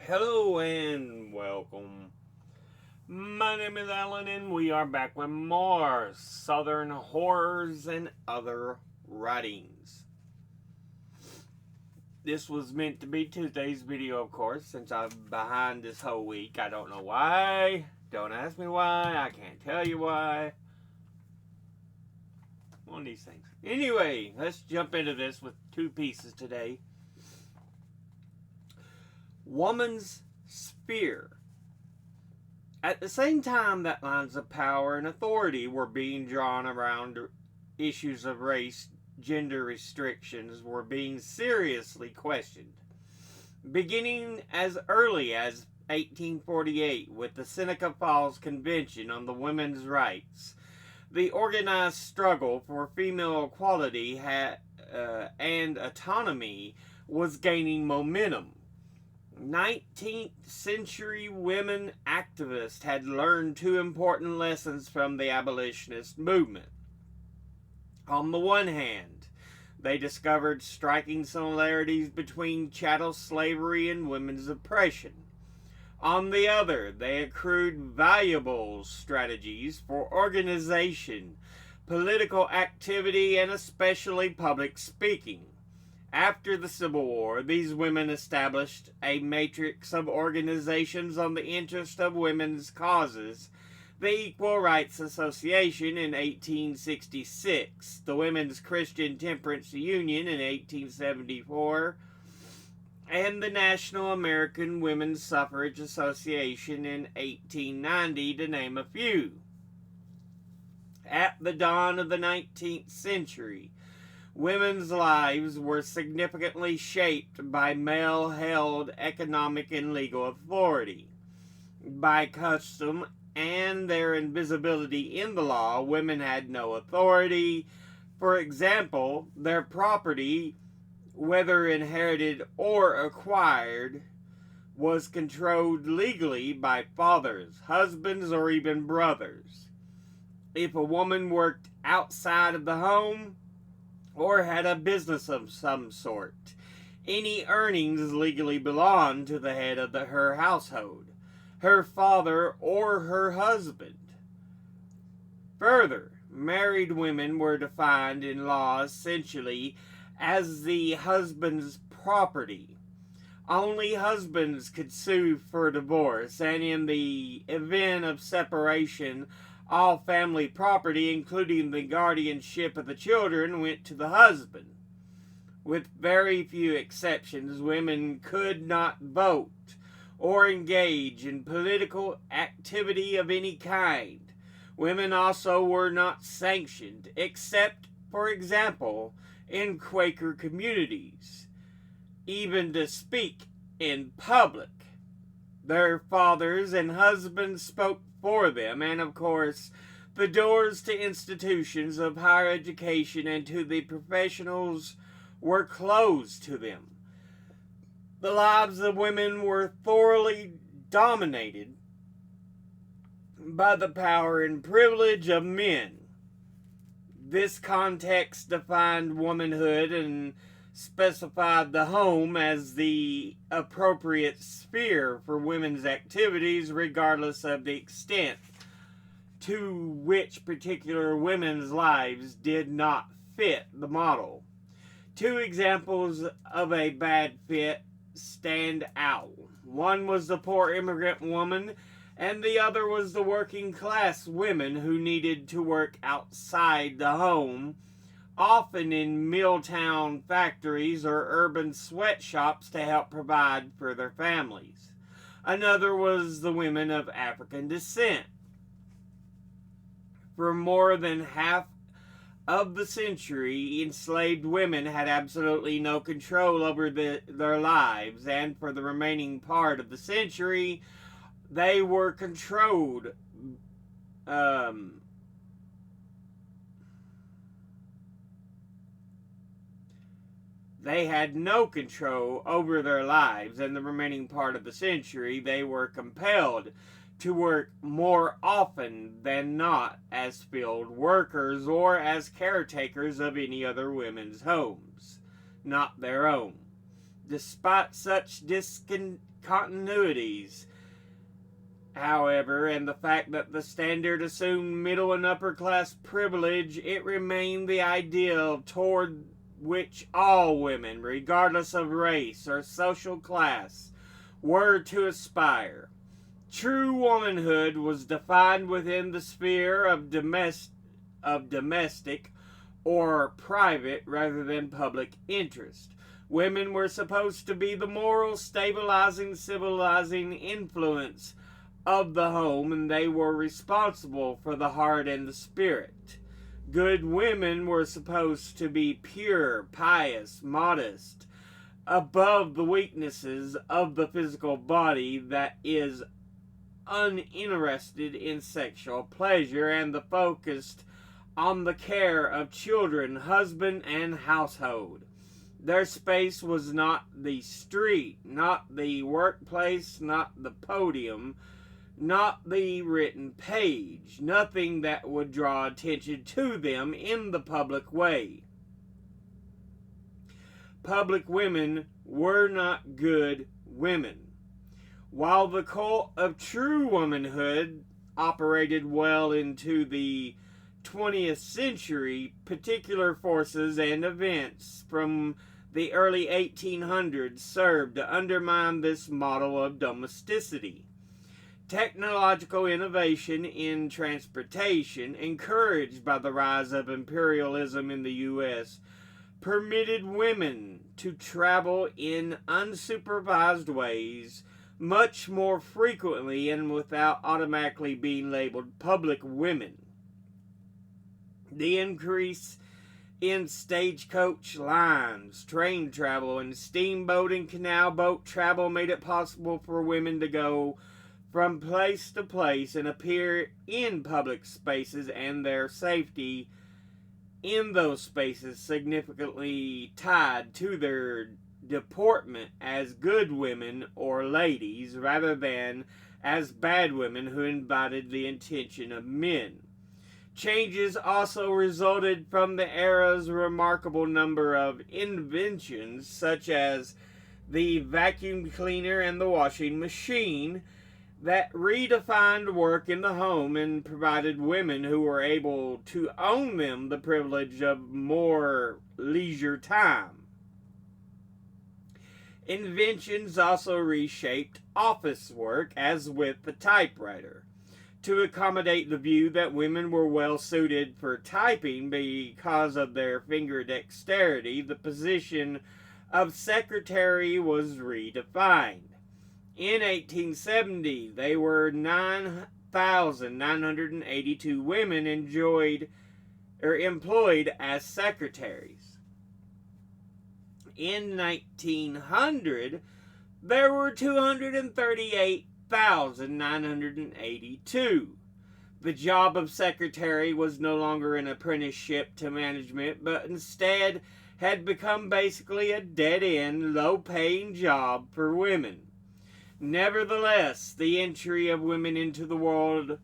Hello and welcome. My name is Alan, and we are back with more Southern horrors and other writings. This was meant to be Tuesday's video, of course, since I'm behind this whole week. I don't know why. Don't ask me why. I can't tell you why. One of these things. Anyway, let's jump into this with two pieces today. Woman's Sphere. At the same time that lines of power and authority were being drawn around issues of race, gender restrictions were being seriously questioned. Beginning as early as 1848 with the Seneca Falls Convention on the Women's Rights, the organized struggle for female equality and autonomy was gaining momentum. 19th century women activists had learned two important lessons from the abolitionist movement. On the one hand, they discovered striking similarities between chattel slavery and women's oppression. On the other, they accrued valuable strategies for organization, political activity, and especially public speaking. After the Civil War, these women established a matrix of organizations on the interest of women's causes: the Equal Rights Association in 1866, the Women's Christian Temperance Union in 1874, and the National American Women's Suffrage Association in 1890, to name a few. At the dawn of the 19th century, women's lives were significantly shaped by male-held economic and legal authority. By custom and their invisibility in the law, women had no authority. For example, their property, whether inherited or acquired, was controlled legally by fathers, husbands, or even brothers. If a woman worked outside of the home or had a business of some sort, any earnings legally belonged to the head of her household, her father or her husband. Further, married women were defined in law essentially as the husband's property. Only husbands could sue for divorce, and in the event of separation, all family property, including the guardianship of the children, went to the husband. With very few exceptions, women could not vote or engage in political activity of any kind. Women also were not sanctioned, except, for example, in Quaker communities, even to speak in public. Their fathers and husbands spoke for them, and of course, the doors to institutions of higher education and to the professionals were closed to them. The lives of women were thoroughly dominated by the power and privilege of men. This context defined womanhood and specified the home as the appropriate sphere for women's activities, regardless of the extent to which particular women's lives did not fit the model. Two examples of a bad fit stand out. One was the poor immigrant woman, and the other was the working class women who needed to work outside the home, often in Milltown factories or urban sweatshops, to help provide for their families. Another was the women of African descent. For more than half of the century, enslaved women had absolutely no control over their lives, and for the remaining part of the century, they were controlled. They had no control over their lives, and the remaining part of the century, they were compelled to work more often than not as field workers or as caretakers of any other women's homes, not their own. Despite such discontinuities, however, and the fact that the standard assumed middle and upper class privilege, it remained the ideal toward which all women, regardless of race or social class, were to aspire. True womanhood was defined within the sphere of domestic or private rather than public interest. Women were supposed to be the moral, stabilizing, civilizing influence of the home, and they were responsible for the heart and the spirit. Good women were supposed to be pure, pious, modest, above the weaknesses of the physical body that is uninterested in sexual pleasure, and the focused on the care of children, husband, and household. Their space was not the street, not the workplace, not the podium, not the written page, nothing that would draw attention to them in the public way. Public women were not good women. While the cult of true womanhood operated well into the 20th century, particular forces and events from the early 1800s served to undermine this model of domesticity. Technological innovation in transportation, encouraged by the rise of imperialism in the U.S., permitted women to travel in unsupervised ways much more frequently and without automatically being labeled public women. The increase in stagecoach lines, train travel, and steamboat and canal boat travel made it possible for women to go from place to place and appear in public spaces, and their safety in those spaces significantly tied to their deportment as good women or ladies rather than as bad women who invited the attention of men. Changes also resulted from the era's remarkable number of inventions, such as the vacuum cleaner and the washing machine, that redefined work in the home and provided women who were able to own them the privilege of more leisure time. Inventions also reshaped office work, as with the typewriter, to accommodate the view that women were well suited for typing because of their finger dexterity. The position of secretary was redefined. In 1870, there were 9,982 women employed as secretaries. In 1900, there were 238,982. The job of secretary was no longer an apprenticeship to management, but instead had become basically a dead-end, low-paying job for women. Nevertheless, the entry of women into the world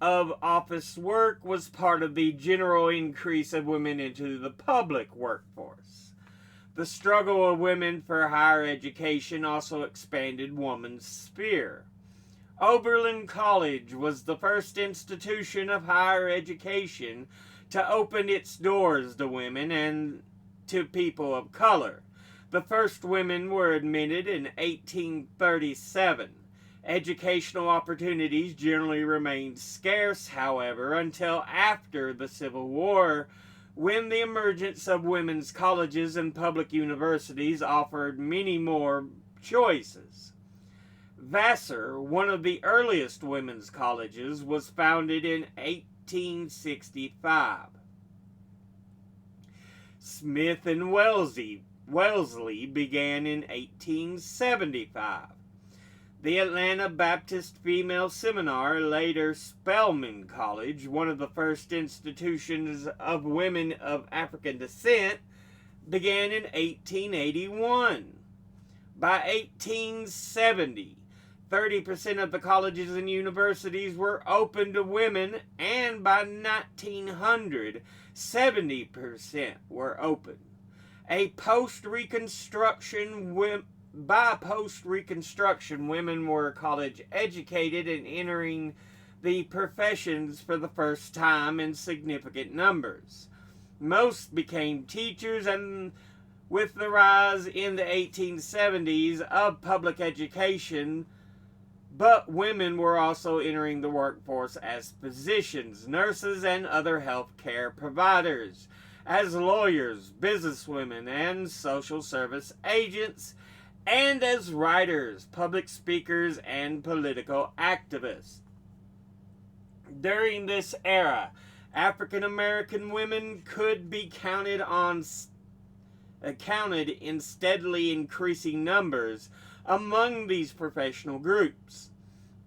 of office work was part of the general increase of women into the public workforce. The struggle of women for higher education also expanded woman's sphere. Oberlin College was the first institution of higher education to open its doors to women and to people of color. The first women were admitted in 1837. Educational opportunities generally remained scarce, however, until after the Civil War, when the emergence of women's colleges and public universities offered many more choices. Vassar, one of the earliest women's colleges, was founded in 1865. Smith and Wellesley began in 1875. The Atlanta Baptist Female Seminar, later Spelman College, one of the first institutions of women of African descent, began in 1881. By 1870, 30% of the colleges and universities were open to women, and by 1900, 70% were open. By post-Reconstruction, women were college educated and entering the professions for the first time in significant numbers. Most became teachers, and with the rise in the 1870s of public education, but women were also entering the workforce as physicians, nurses, and other health care providers, as lawyers, businesswomen, and social service agents, and as writers, public speakers, and political activists. During this era, African American women could be counted in steadily increasing numbers among these professional groups.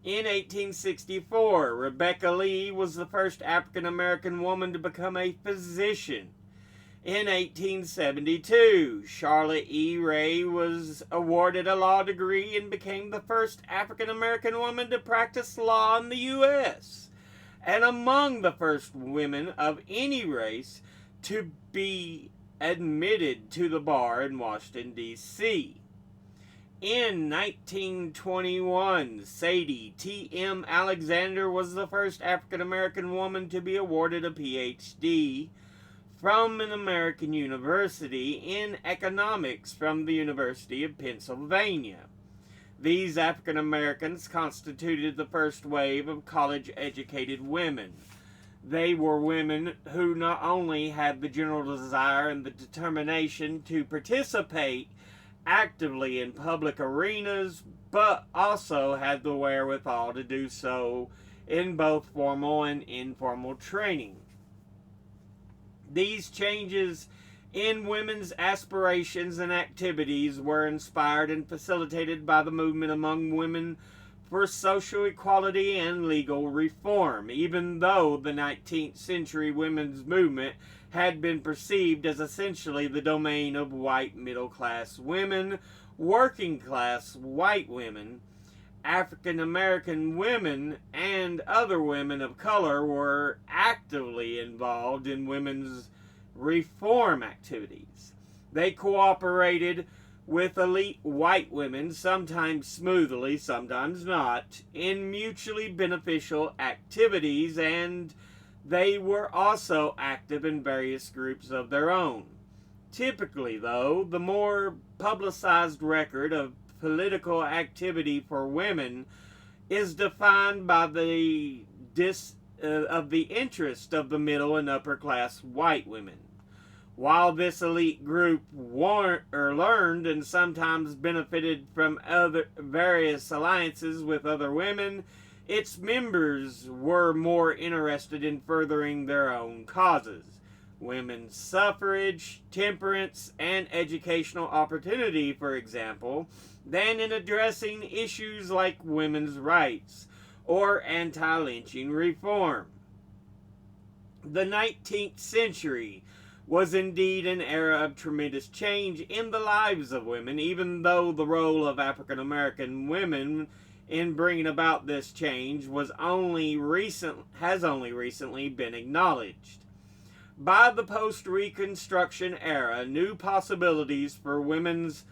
In 1864, Rebecca Lee was the first African American woman to become a physician. In 1872, Charlotte E. Ray was awarded a law degree and became the first African American woman to practice law in the U.S., and among the first women of any race to be admitted to the bar in Washington, D.C. In 1921, Sadie T.M. Alexander was the first African American woman to be awarded a Ph.D. from an American university in economics from the University of Pennsylvania. These African Americans constituted the first wave of college-educated women. They were women who not only had the general desire and the determination to participate actively in public arenas, but also had the wherewithal to do so in both formal and informal training. These changes in women's aspirations and activities were inspired and facilitated by the movement among women for social equality and legal reform, even though the 19th century women's movement had been perceived as essentially the domain of white middle-class women, working-class white women. African American women and other women of color were actively involved in women's reform activities. They cooperated with elite white women, sometimes smoothly, sometimes not, in mutually beneficial activities, and they were also active in various groups of their own. Typically, though, the more publicized record of political activity for women is defined by the interest of the middle and upper class white women. While this elite group learned and sometimes benefited from other various alliances with other women, its members were more interested in furthering their own causes. Women's suffrage, temperance, and educational opportunity, for example, than in addressing issues like women's rights or anti-lynching reform. The 19th century was indeed an era of tremendous change in the lives of women, even though the role of African American women in bringing about this change has only recently been acknowledged. By the post-Reconstruction era, new possibilities for women's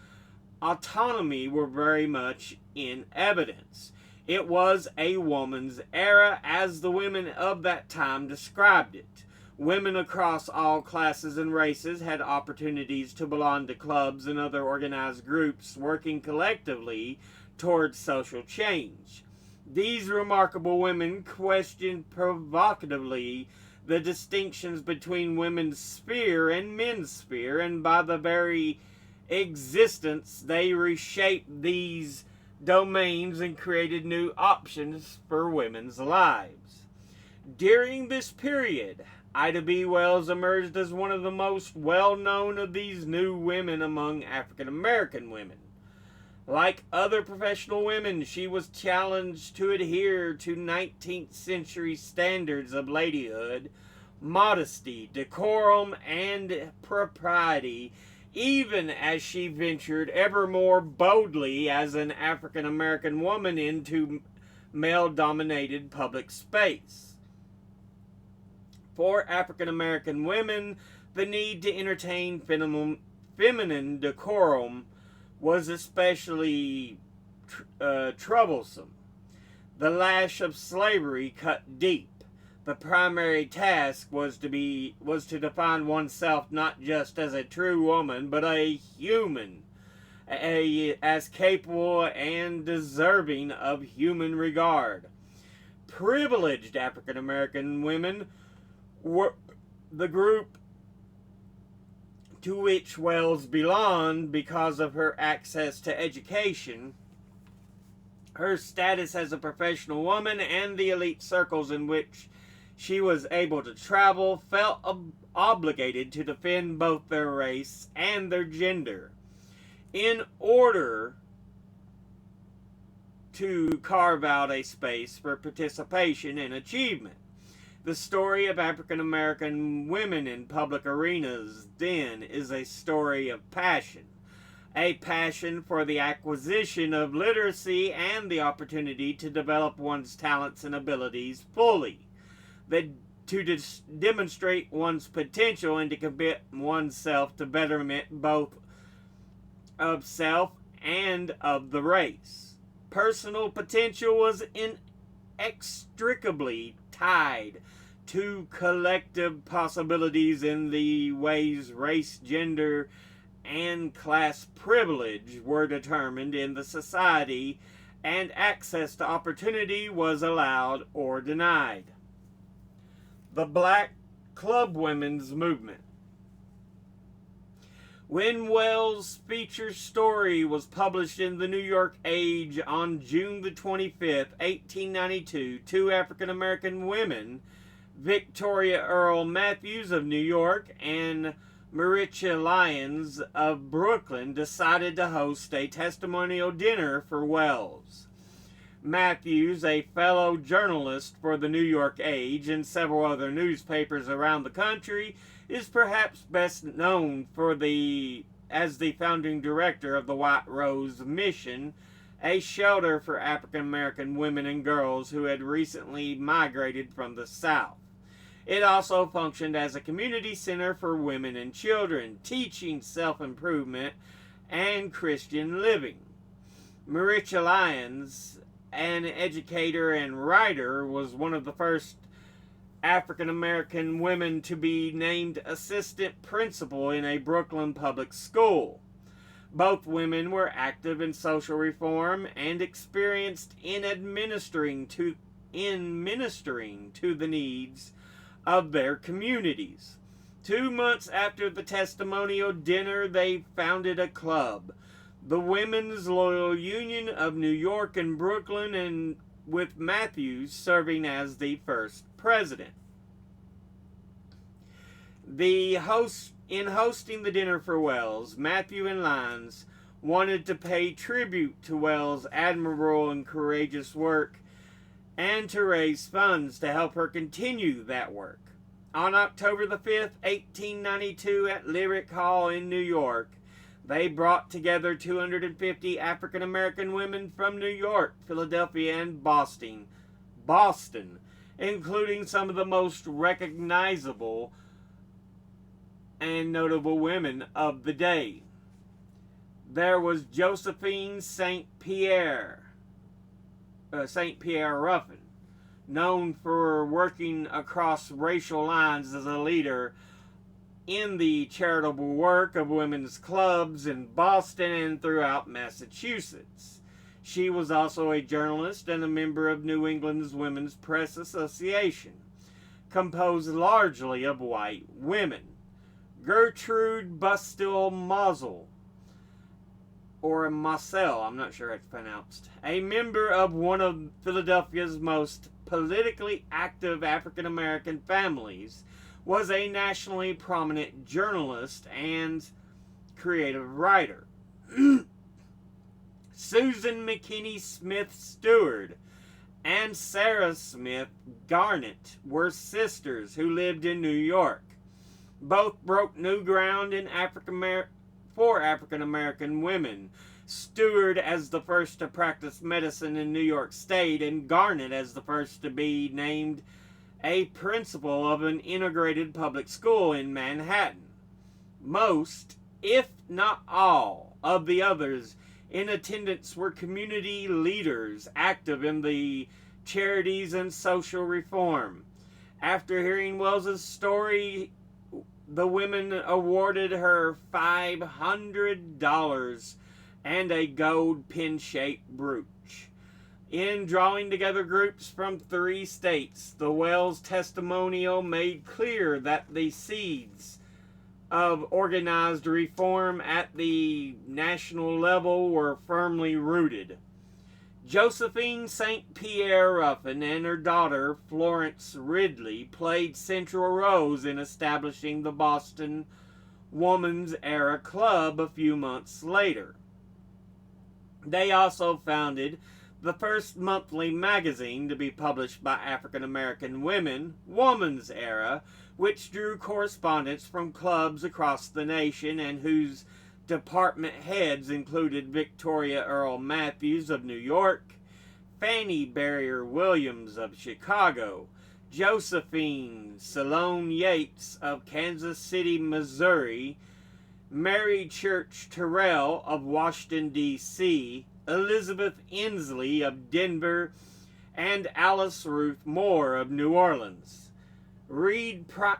autonomy were very much in evidence. It was a woman's era, as the women of that time described it. Women across all classes and races had opportunities to belong to clubs and other organized groups working collectively towards social change. These remarkable women questioned provocatively the distinctions between women's sphere and men's sphere, and by the very existence they reshaped these domains and created new options for women's lives. During this period, Ida B. Wells emerged as one of the most well-known of these new women among African American women. Like other professional women, she was challenged to adhere to 19th century standards of ladyhood, modesty, decorum, and propriety, even as she ventured ever more boldly as an African American woman into male-dominated public space. For African American women, the need to entertain feminine decorum was especially troublesome. The lash of slavery cut deep. The primary task was to define oneself not just as a true woman, but a human, as capable and deserving of human regard. Privileged African American women were the group to which Wells belonged because of her access to education, her status as a professional woman, and the elite circles in which she was able to travel, felt obligated to defend both their race and their gender in order to carve out a space for participation and achievement. The story of African American women in public arenas then is a story of passion. A passion for the acquisition of literacy and the opportunity to develop one's talents and abilities fully. To demonstrate one's potential and to commit oneself to betterment both of self and of the race. Personal potential was inextricably tied to collective possibilities in the ways race, gender, and class privilege were determined in the society, and access to opportunity was allowed or denied. The Black Club Women's Movement. When Wells' feature story was published in the New York Age on June the 25th, 1892, two African American women, Victoria Earl Matthews of New York and Maricha Lyons of Brooklyn, decided to host a testimonial dinner for Wells. Matthews, a fellow journalist for the New York Age and several other newspapers around the country, is perhaps best known as the founding director of the White Rose Mission, a shelter for African American women and girls who had recently migrated from the South. It also functioned as a community center for women and children, teaching self-improvement and Christian living. Maricha Lyons, an educator and writer, was one of the first African American women to be named assistant principal in a Brooklyn public school. Both women were active in social reform and experienced in ministering to the needs of their communities. 2 months after the testimonial dinner, they founded a club, the Women's Loyal Union of New York and Brooklyn, and with Matthews serving as the first president. In hosting the dinner for Wells, Matthew and Lyons wanted to pay tribute to Wells' admirable and courageous work and to raise funds to help her continue that work. On October the 5th, 1892, at Lyric Hall in New York, they brought together 250 African American women from New York, Philadelphia, and Boston, including some of the most recognizable and notable women of the day. There was Josephine St. Pierre Ruffin, known for working across racial lines as a leader in the charitable work of women's clubs in Boston and throughout Massachusetts. She was also a journalist and a member of New England's Women's Press Association, composed largely of white women. Gertrude Bustill Mazel, or Marcel, I'm not sure how it's pronounced, a member of one of Philadelphia's most politically active African American families, was a nationally prominent journalist and creative writer. Susan McKinney Smith Stewart and Sarah Smith Garnett were sisters who lived in New York. Both broke new ground for African American women. Stewart as the first to practice medicine in New York State, and Garnett as the first to be named a principal of an integrated public school in Manhattan. Most, if not all, of the others in attendance were community leaders active in the charities and social reform. After hearing Wells's story, the women awarded her $500 and a gold pin-shaped brooch. In drawing together groups from 3 states, the Wells testimonial made clear that the seeds of organized reform at the national level were firmly rooted. Josephine St. Pierre Ruffin and her daughter Florence Ridley played central roles in establishing the Boston Woman's Era Club a few months later. They also founded the first monthly magazine to be published by African American women, Woman's Era, which drew correspondents from clubs across the nation and whose department heads included Victoria Earl Matthews of New York, Fannie Barrier Williams of Chicago, Josephine Salone Yates of Kansas City, Missouri, Mary Church Terrell of Washington, D.C., Elizabeth Inslee of Denver, and Alice Ruth Moore of New Orleans. Read by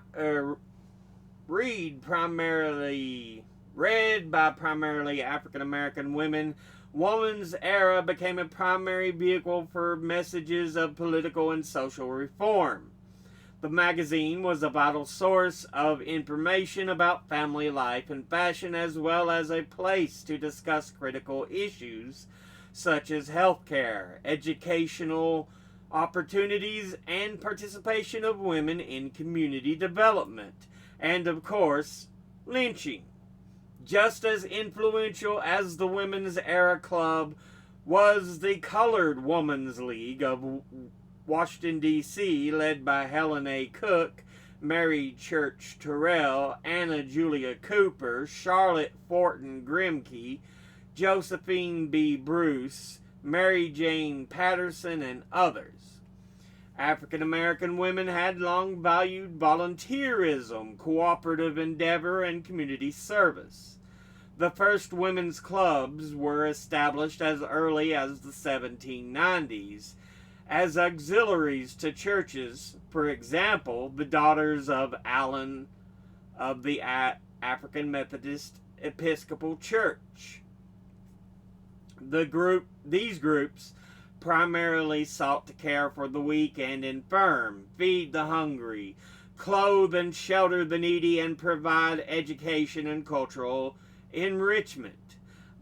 primarily African American women, Woman's Era became a primary vehicle for messages of political and social reform. The magazine was a vital source of information about family life and fashion, as well as a place to discuss critical issues such as healthcare, educational opportunities, and participation of women in community development, and of course, lynching. Just as influential as the Women's Era Club was the Colored Women's League of Washington, D.C., led by Helen A. Cook, Mary Church Terrell, Anna Julia Cooper, Charlotte Fortin Grimke, Josephine B. Bruce, Mary Jane Patterson, and others. African American women had long valued volunteerism, cooperative endeavor, and community service. The first women's clubs were established as early as the 1790s as auxiliaries to churches. For example, the Daughters of Allen of the African Methodist Episcopal Church. These groups primarily sought to care for the weak and infirm, feed the hungry, clothe and shelter the needy, and provide education and cultural enrichment.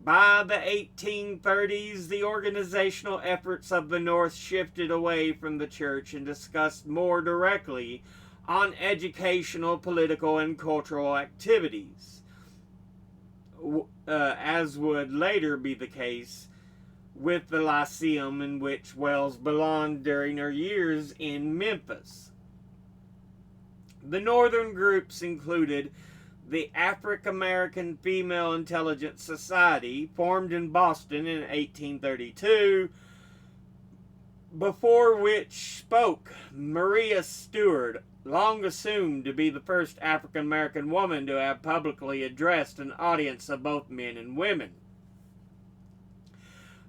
By the 1830s, the organizational efforts of the North shifted away from the church and discussed more directly on educational, political, and cultural activities, as would later be the case with the Lyceum, in which Wells belonged during her years in Memphis. The northern groups included the African American Female Intelligence Society, formed in Boston in 1832, before which spoke Maria Stewart, long assumed to be the first African American woman to have publicly addressed an audience of both men and women.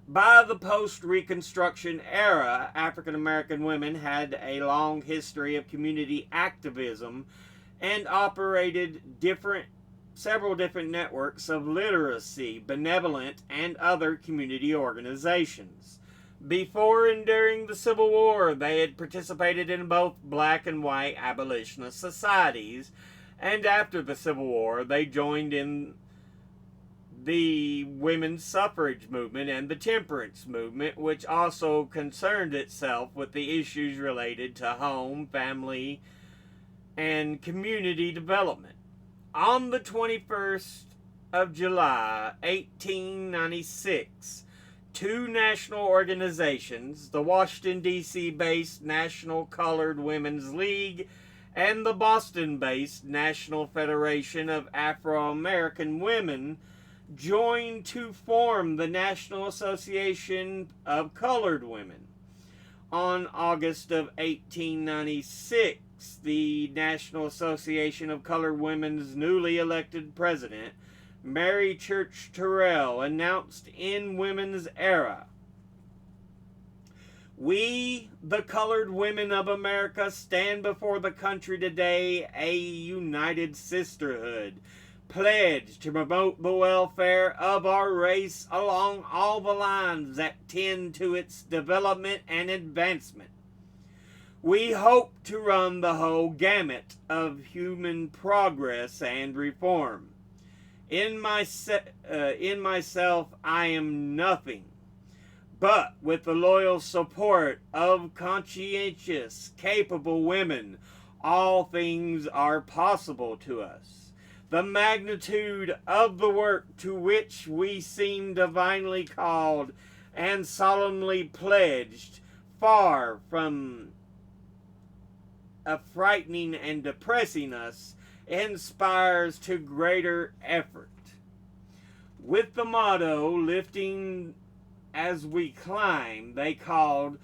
By the post-Reconstruction era, African American women had a long history of community activism and operated several different networks of literacy, benevolent, and other community organizations. Before and during the Civil War, they had participated in both black and white abolitionist societies, and after the Civil War, they joined in the women's suffrage movement and the temperance movement, which also concerned itself with the issues related to home, family, and community development. On the 21st of July, 1896, two national organizations, the Washington, D.C.-based National Colored Women's League and the Boston-based National Federation of Afro-American Women, joined to form the National Association of Colored Women. On August of 1896, the National Association of Colored Women's newly elected president, Mary Church Terrell, announced in Women's Era, "We, the colored women of America, stand before the country today a united sisterhood, pledged to promote the welfare of our race along all the lines that tend to its development and advancement. We hope to run the whole gamut of human progress and reform. In myself, I am nothing. But with the loyal support of conscientious, capable women, all things are possible to us. The magnitude of the work to which we seem divinely called and solemnly pledged, far from frightening and depressing us, inspires to greater effort." With the motto, "Lifting as we climb," they called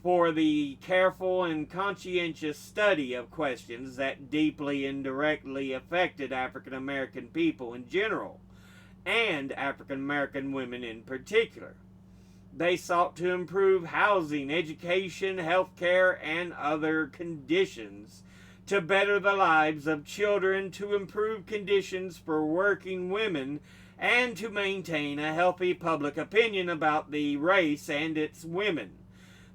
for the careful and conscientious study of questions that deeply and directly affected African American people in general, and African American women in particular. They sought to improve housing, education, health care, and other conditions, to better the lives of children, to improve conditions for working women, and to maintain a healthy public opinion about the race and its women.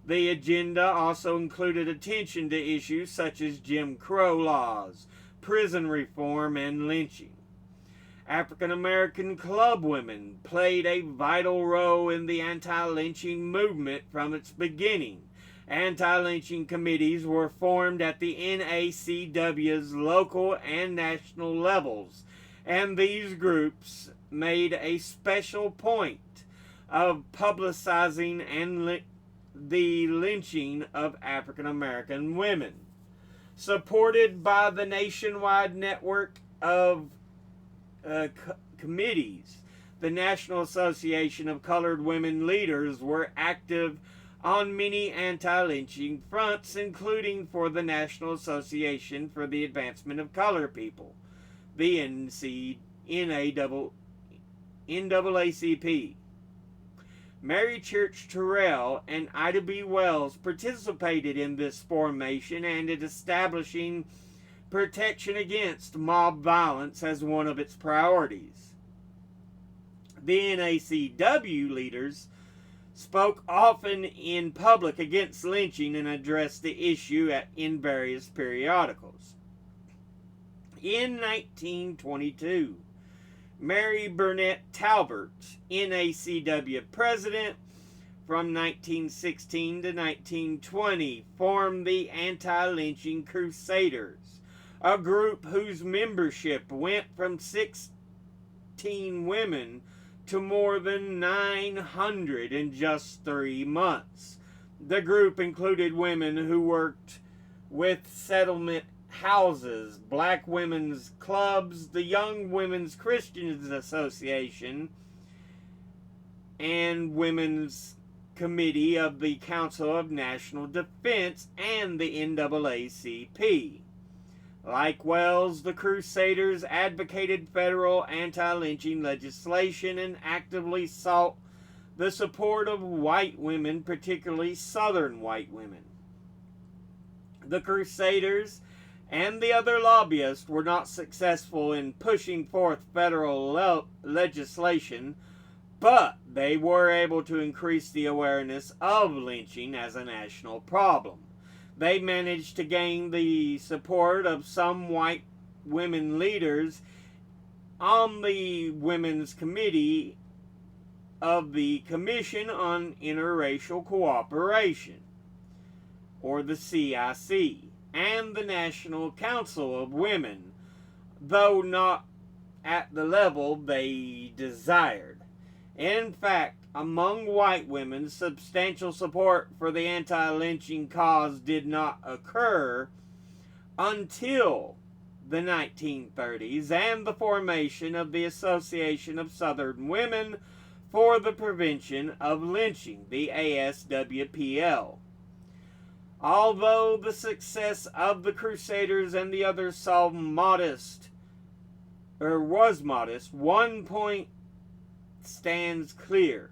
The agenda also included attention to issues such as Jim Crow laws, prison reform, and lynching. African American club women played a vital role in the anti-lynching movement from its beginning. Anti-lynching committees were formed at the NACW's local and national levels, and these groups made a special point of publicizing the lynching of African American women. Supported by the nationwide network of committees, the National Association of Colored Women Leaders were active on many anti-lynching fronts, including for the National Association for the Advancement of Colored People, the NAACP. Mary Church Terrell and Ida B. Wells participated in this formation and in establishing protection against mob violence as one of its priorities. The NACW leaders spoke often in public against lynching and addressed the issue in various periodicals. In 1922, Mary Burnett Talbert, NACW president from 1916 to 1920, formed the Anti-Lynching Crusaders, a group whose membership went from 16 women to more than 900 in just 3 months. The group included women who worked with settlement houses, black women's clubs, the Young Women's Christians Association, and Women's Committee of the Council of National Defense, and the NAACP. Like Wells, the Crusaders advocated federal anti-lynching legislation and actively sought the support of white women, particularly Southern white women. The Crusaders and the other lobbyists were not successful in pushing forth federal legislation, but they were able to increase the awareness of lynching as a national problem. They managed to gain the support of some white women leaders on the Women's Committee of the Commission on Interracial Cooperation, or the CIC, and the National Council of Women, though not at the level they desired. In fact, among white women, substantial support for the anti-lynching cause did not occur until the 1930s and the formation of the Association of Southern Women for the Prevention of Lynching, the ASWPL. Although the success of the Crusaders and the others saw modest or was modest, one point stands clear.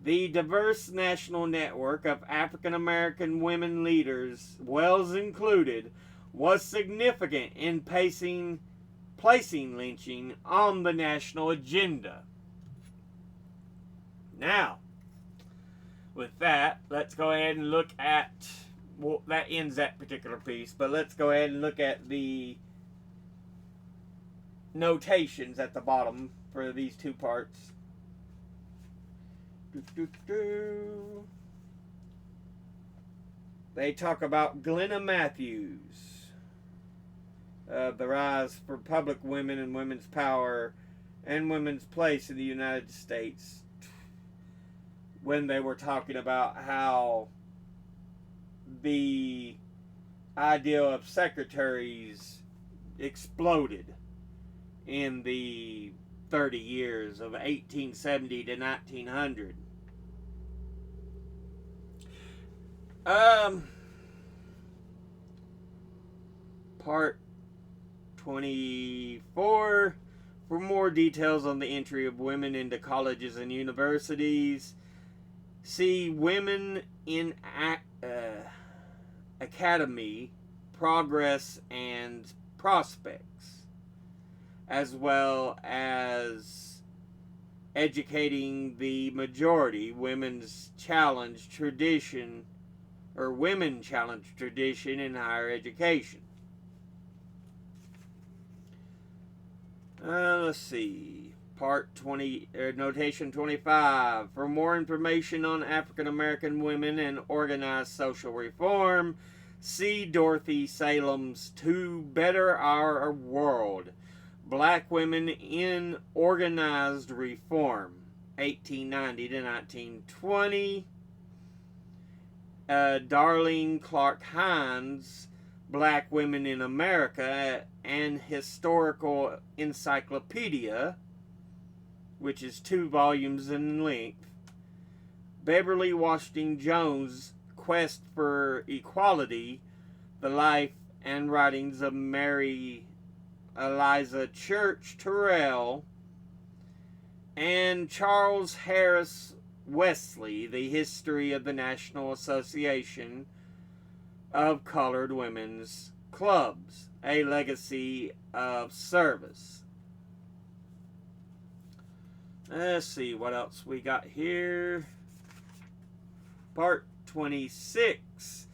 The diverse national network of African American women leaders, Wells included, was significant in placing lynching on the national agenda. Now, with that, let's go ahead and look at, well, that ends that particular piece, but let's go ahead and look at the notations at the bottom for these two parts. They talk about Glenna Matthews, the rise for public women and women's power and women's place in the United States, when they were talking about how the idea of secretaries exploded in the 30 years of 1870 to 1900. Part 24. For more details on the entry of women into colleges and universities, see Women in Academy, Progress and Prospects, as well as Educating the Majority, Women's Challenge Tradition, or Women Challenge Tradition in Higher Education. Let's see. Part 20, Notation 25. For more information on African American women and organized social reform, see Dorothy Salem's To Better Our World, Black Women in Organized Reform, 1890 to 1920. Darlene Clark Hines, Black Women in America, an Historical Encyclopedia, which is 2 volumes in length. Beverly Washington Jones, Quest for Equality, The Life and Writings of Mary Eliza Church Terrell, and Charles Harris Wesley, The History of the National Association of Colored Women's Clubs, A Legacy of Service. Let's see what else we got here. Part 26.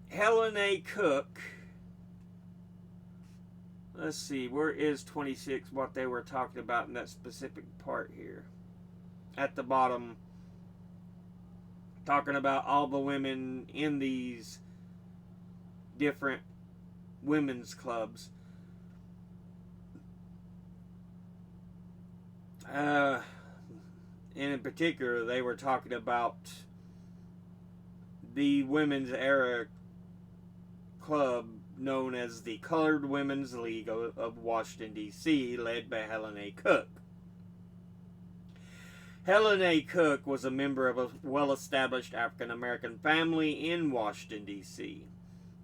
Helen A. Cook. Let's see, where is 26, what they were talking about in that specific part here. At the bottom, talking about all the women in these different women's clubs. And in particular, they were talking about the Women's Era Club known as the Colored Women's League of Washington, D.C., led by Helen A. Cook. Helen A. Cook was a member of a well-established African-American family in Washington, D.C.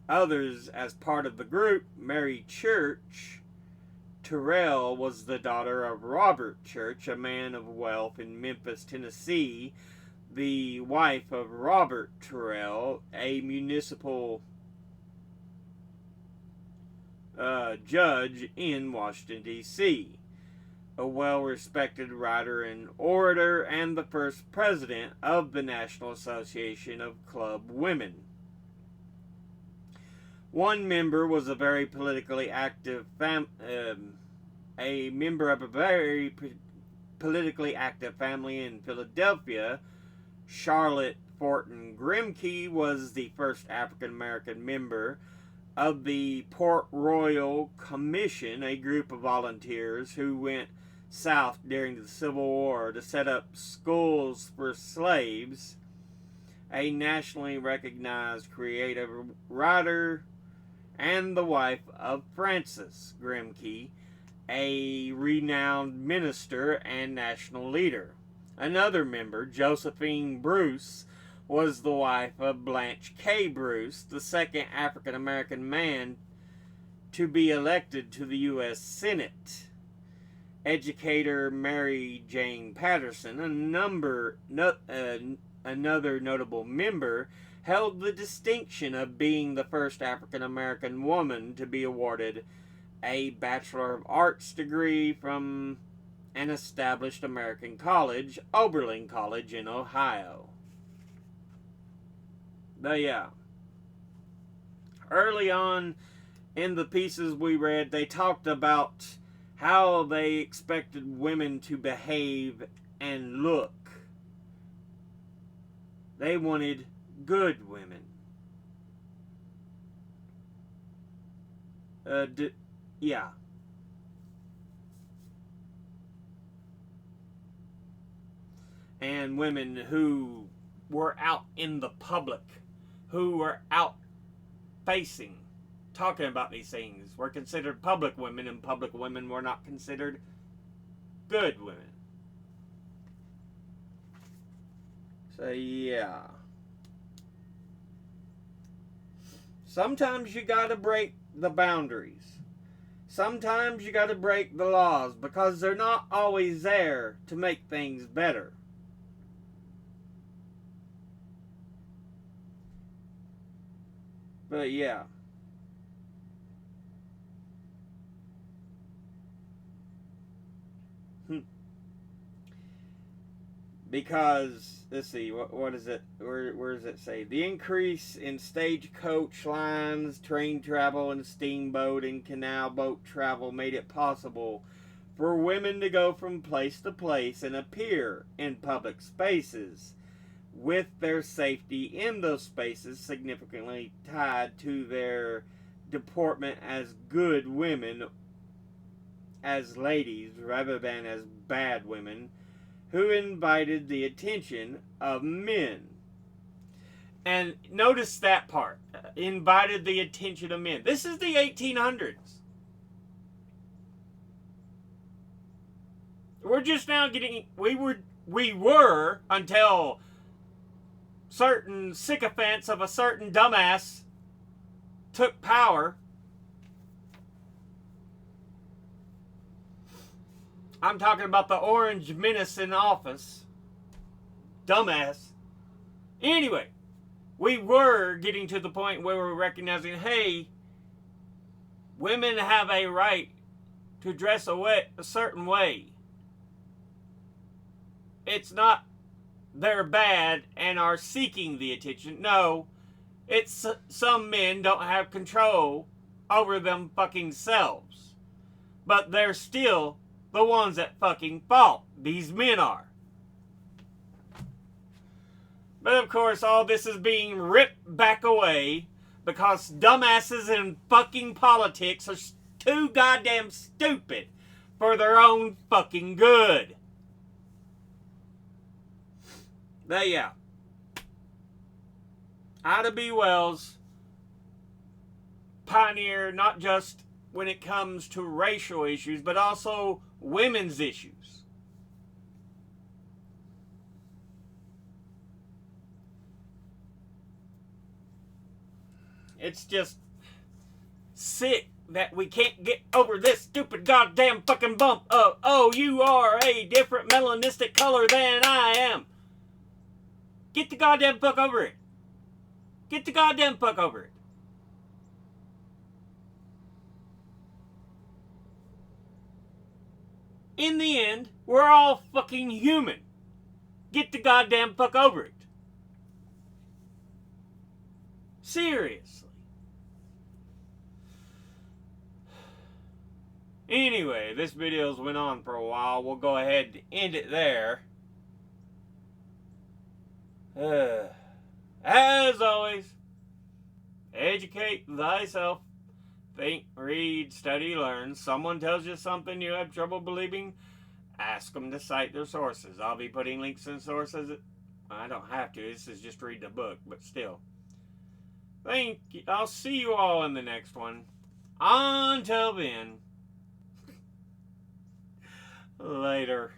Others, as part of the group, Mary Church Terrell was the daughter of Robert Church, a man of wealth in Memphis, Tennessee, the wife of Robert Terrell, a municipal judge in Washington, D.C., a well-respected writer and orator, and the first president of the National Association of Club Women. One member was a very politically active politically active family in Philadelphia. Charlotte Fortin Grimke was the first African American member of the Port Royal Commission, a group of volunteers who went south during the Civil War to set up schools for slaves. A nationally recognized creative writer, and the wife of Francis Grimke, a renowned minister and national leader. Another member, Josephine Bruce, was the wife of Blanche K. Bruce, the second African-American man to be elected to the U.S. Senate. Educator Mary Jane Patterson, another notable member, held the distinction of being the first African American woman to be awarded a Bachelor of Arts degree from an established American college, Oberlin College in Ohio. But yeah, early on in the pieces we read, they talked about how they expected women to behave and look. They wanted good women. Yeah. And women who were out in the public, who were out facing, talking about these things, were considered public women, and public women were not considered good women. So, yeah. Sometimes you gotta break the boundaries. Sometimes you gotta break the laws because they're not always there to make things better. But yeah. Because, let's see, what is it? Where does it say? The increase in stagecoach lines, train travel, and steamboat and canal boat travel made it possible for women to go from place to place and appear in public spaces, with their safety in those spaces significantly tied to their deportment as good women, as ladies, rather than as bad women, who invited the attention of men. And notice that part. Invited the attention of men. This is the 1800s. We're just now getting... We were until certain sycophants of a certain dumbass took power. I'm talking about the Orange Menace in office. Dumbass. Anyway, we were getting to the point where we're recognizing, hey, women have a right to dress a certain way. It's not they're bad and are seeking the attention. No, it's some men don't have control over them fucking selves. But they're still the ones at fucking fault. These men are. But of course, all this is being ripped back away because dumbasses in fucking politics are too goddamn stupid for their own fucking good. But yeah. Ida B. Wells, pioneer not just when it comes to racial issues, but also women's issues. It's just sick that we can't get over this stupid goddamn fucking bump of, oh, you are a different melanistic color than I am. Get the goddamn fuck over it. Get the goddamn fuck over it. In the end, we're all fucking human. Get the goddamn fuck over it. Seriously. Anyway, this video's went on for a while. We'll go ahead and end it there. As always, educate thyself. Think, read, study, learn. Someone tells you something you have trouble believing, ask them to cite their sources. I'll be putting links and sources. I don't have to. This is just read the book, but still. Thank you. I'll see you all in the next one. Until then, later.